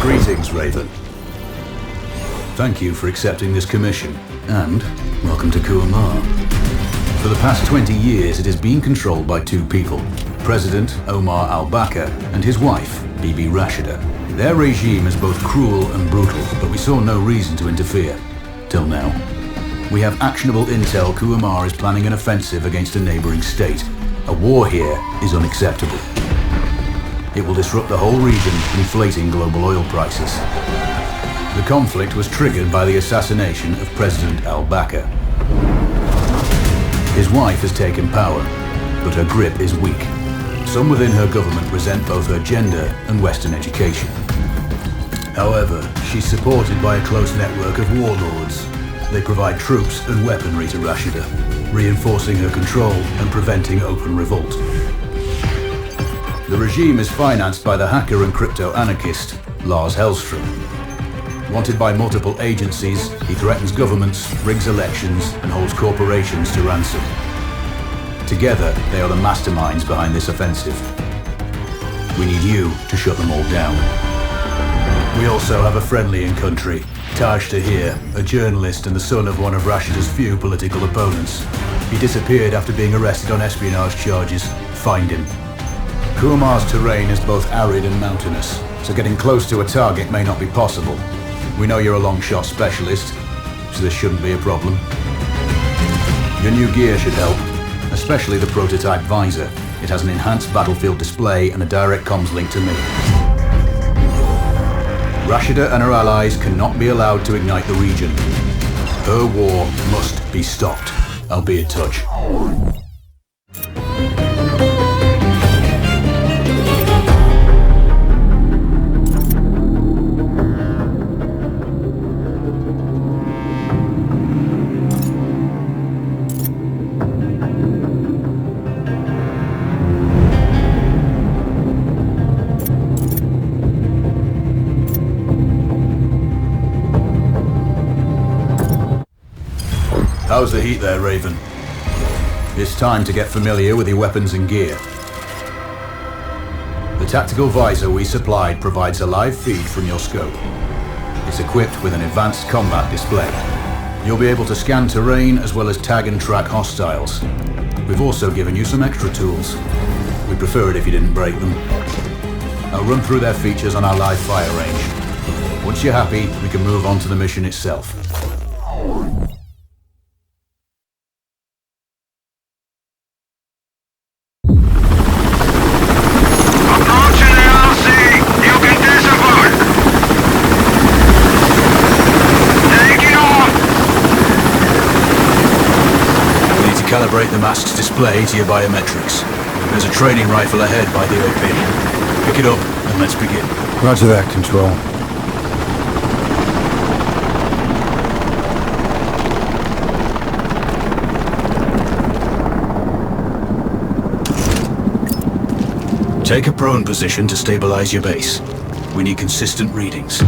Greetings, Raven. Thank you for accepting this commission, and welcome to Kuamar. For the past 20 years, it has been controlled by two people, President Omar al-Bakr and his wife, Bibi Rashida. Their regime is both cruel and brutal, but we saw no reason to interfere. Till now. We have actionable intel Kuamar is planning an offensive against a neighboring state. A war here is unacceptable. It will disrupt the whole region, inflating global oil prices. The conflict was triggered by the assassination of President al-Bakr. His wife has taken power, but her grip is weak. Some within her government resent both her gender and Western education. However, she's supported by a close network of warlords. They provide troops and weaponry to Rashida, reinforcing her control and preventing open revolt. The regime is financed by the hacker and crypto-anarchist Lars Hellstrom. Wanted by multiple agencies, he threatens governments, rigs elections, and holds corporations to ransom. Together, they are the masterminds behind this offensive. We need you to shut them all down. We also have a friendly in country, Taj Tahir, a journalist and the son of one of Rashida's few political opponents. He disappeared after being arrested on espionage charges. Find him. Kuamar's terrain is both arid and mountainous, so getting close to a target may not be possible. We know you're a long shot specialist, so this shouldn't be a problem. Your new gear should help, especially the prototype visor. It has an enhanced battlefield display and a direct comms link to me. Rashida and her allies cannot be allowed to ignite the region. Her war must be stopped. I'll be in touch. How's the heat there, Raven? It's time to get familiar with your weapons and gear. The tactical visor we supplied provides a live feed from your scope. It's equipped with an advanced combat display. You'll be able to scan terrain as well as tag and track hostiles. We've also given you some extra tools. We'd prefer it if you didn't break them. I'll run through their features on our live fire range. Once you're happy, we can move on to the mission itself. Calibrate the mask's display to your biometrics. There's a training rifle ahead by the OP. Pick it up and let's begin. Roger that, Control. Take a prone position to stabilize your base. We need consistent readings.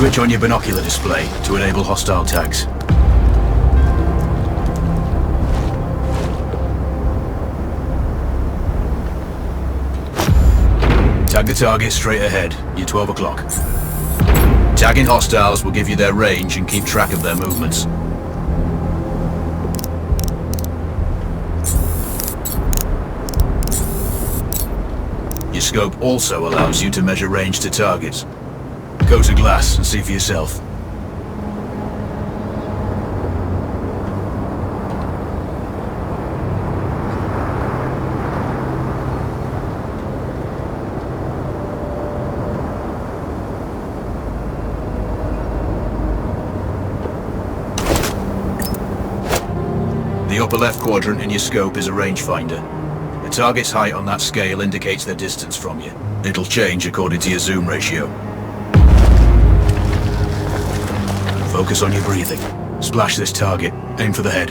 Switch on your binocular display to enable hostile tags. Tag the target straight ahead, you're 12 o'clock. Tagging hostiles will give you their range and keep track of their movements. Your scope also allows you to measure range to targets. Go to glass and see for yourself. The upper left quadrant in your scope is a rangefinder. The target's height on that scale indicates their distance from you. It'll change according to your zoom ratio. Focus on your breathing. Splash this target. Aim for the head.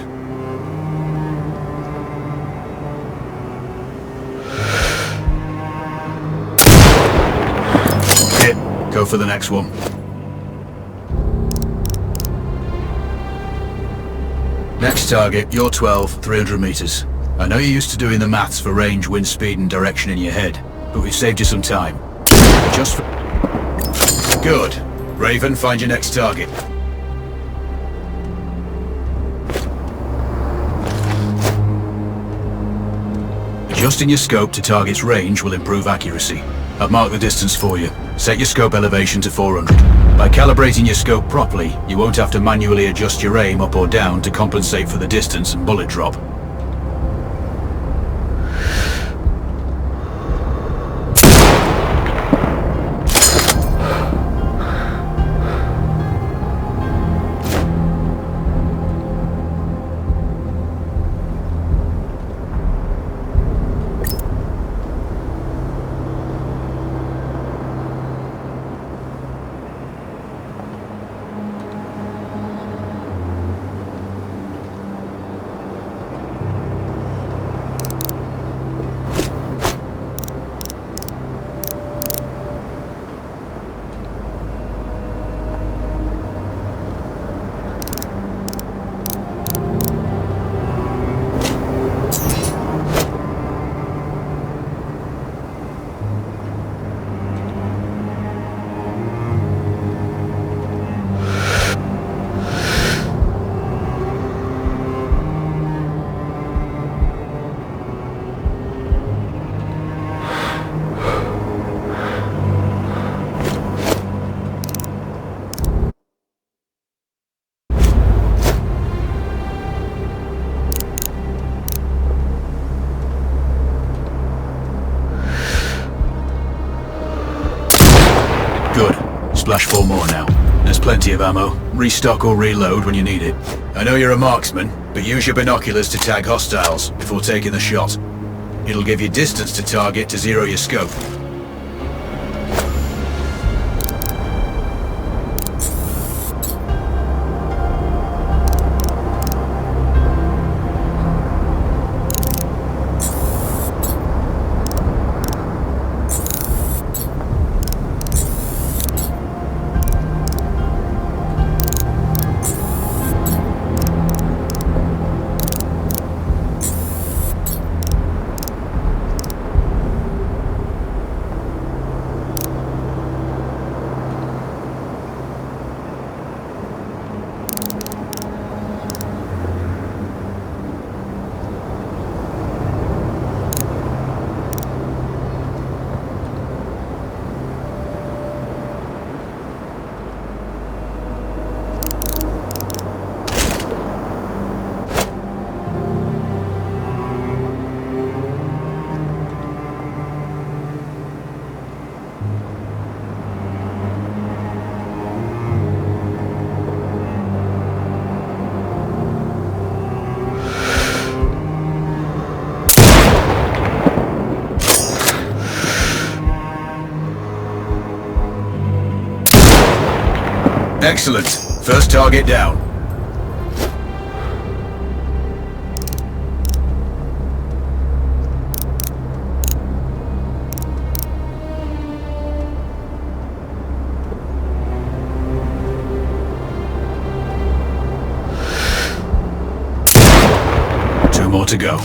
Hit. Go for the next one. Next target, you're 12, 300 meters. I know you're used to doing the maths for range, wind speed and direction in your head, but we've saved you some time. Just for... Good. Raven, find your next target. Adjusting your scope to target's range will improve accuracy. I've marked the distance for you. Set your scope elevation to 400. By calibrating your scope properly, you won't have to manually adjust your aim up or down to compensate for the distance and bullet drop. Good. Splash 4 more now. There's plenty of ammo. Restock or reload when you need it. I know you're a marksman, but use your binoculars to tag hostiles before taking the shot. It'll give you distance to target to zero your scope. Excellent. First target down. to go.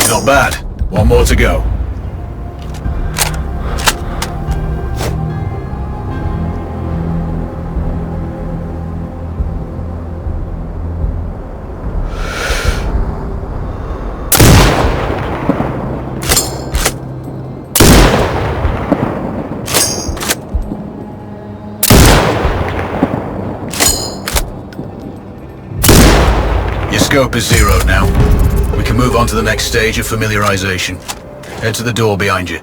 Not bad. One more to go. Your scope is zeroed now. We can move on to the next stage of familiarization. Head to the door behind you.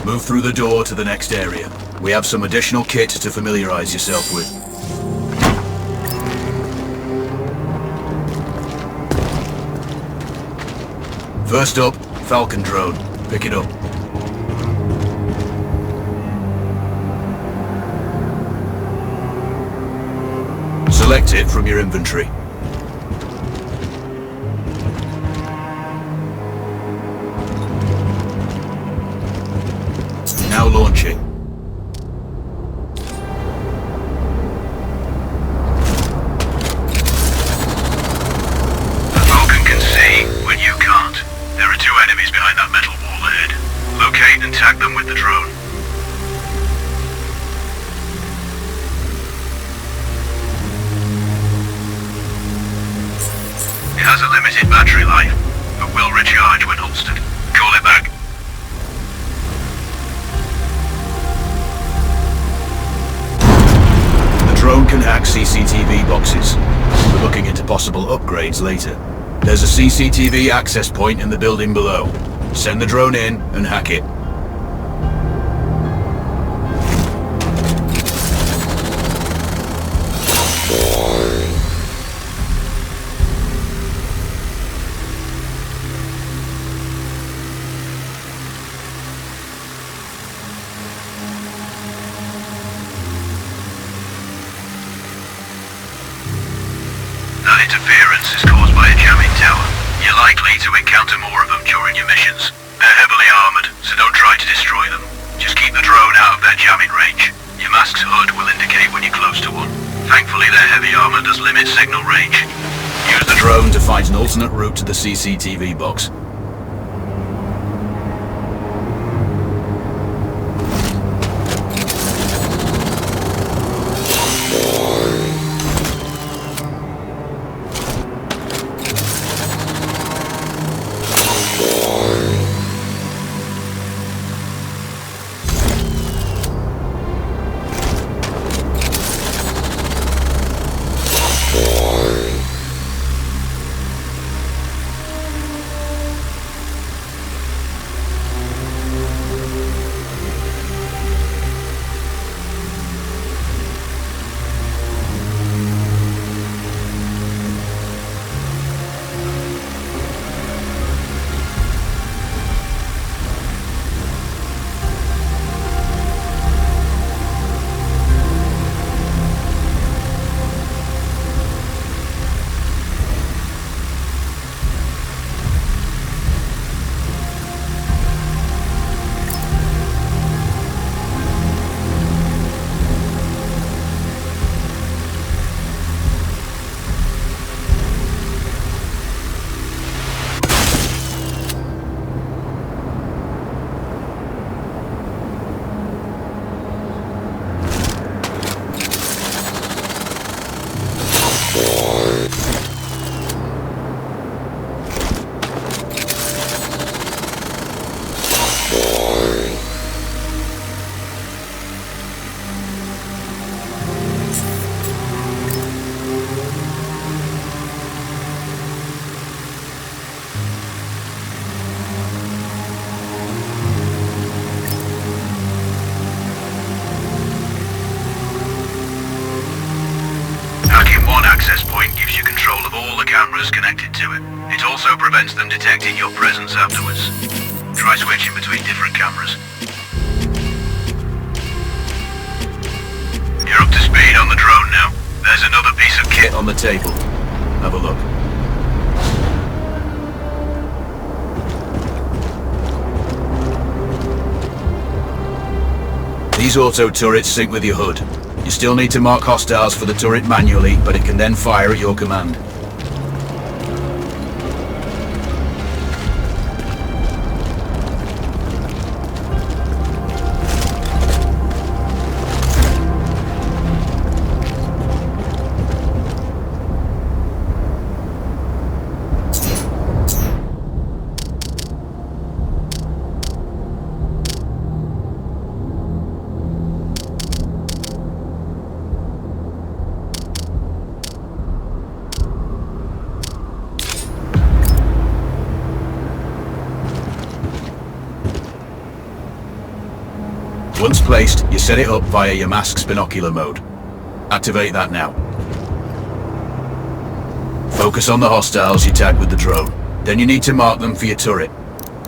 Move through the door to the next area. We have some additional kit to familiarize yourself with. First up, Falcon drone. Pick it up. Select it from your inventory. Now launching. The Falcon can see when you can't. There are two enemies behind that metal wall ahead. Locate and tag them with the drone. It has a limited battery life, but will recharge when holstered. Call it back. The drone can hack CCTV boxes. We're looking into possible upgrades later. There's a CCTV access point in the building below. Send the drone in and hack it. That interference is caused by a jamming tower. You're likely to encounter more of them during your missions. They're heavily armored, so don't try to destroy them. Just keep the drone out of their jamming range. Your mask's HUD will indicate when you're close to one. Thankfully, their heavy armor does limit signal range. Use the drone to find an alternate route to the CCTV box. access point gives you control of all the cameras connected to it. It also prevents them detecting your presence afterwards. Try switching between different cameras. You're up to speed on the drone now. There's another piece of kit on the table. Have a look. These auto turrets sync with your hood. You still need to mark hostiles for the turret manually, but it can then fire at your command. Once placed, you set it up via your mask's binocular mode. Activate that now. Focus on the hostiles you tag with the drone. Then you need to mark them for your turret.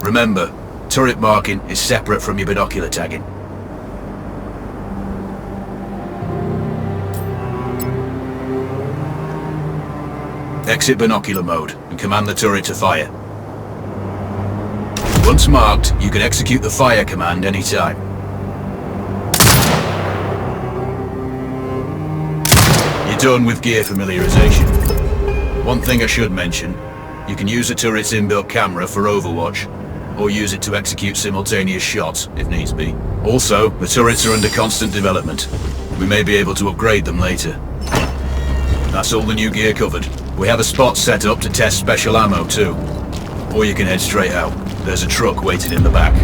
Remember, turret marking is separate from your binocular tagging. Exit binocular mode and command the turret to fire. Once marked, you can execute the fire command anytime. Done with gear familiarization. One thing I should mention, you can use a turret's inbuilt camera for overwatch, or use it to execute simultaneous shots, if needs be. Also, the turrets are under constant development. We may be able to upgrade them later. That's all the new gear covered. We have a spot set up to test special ammo too. Or you can head straight out. There's a truck waiting in the back.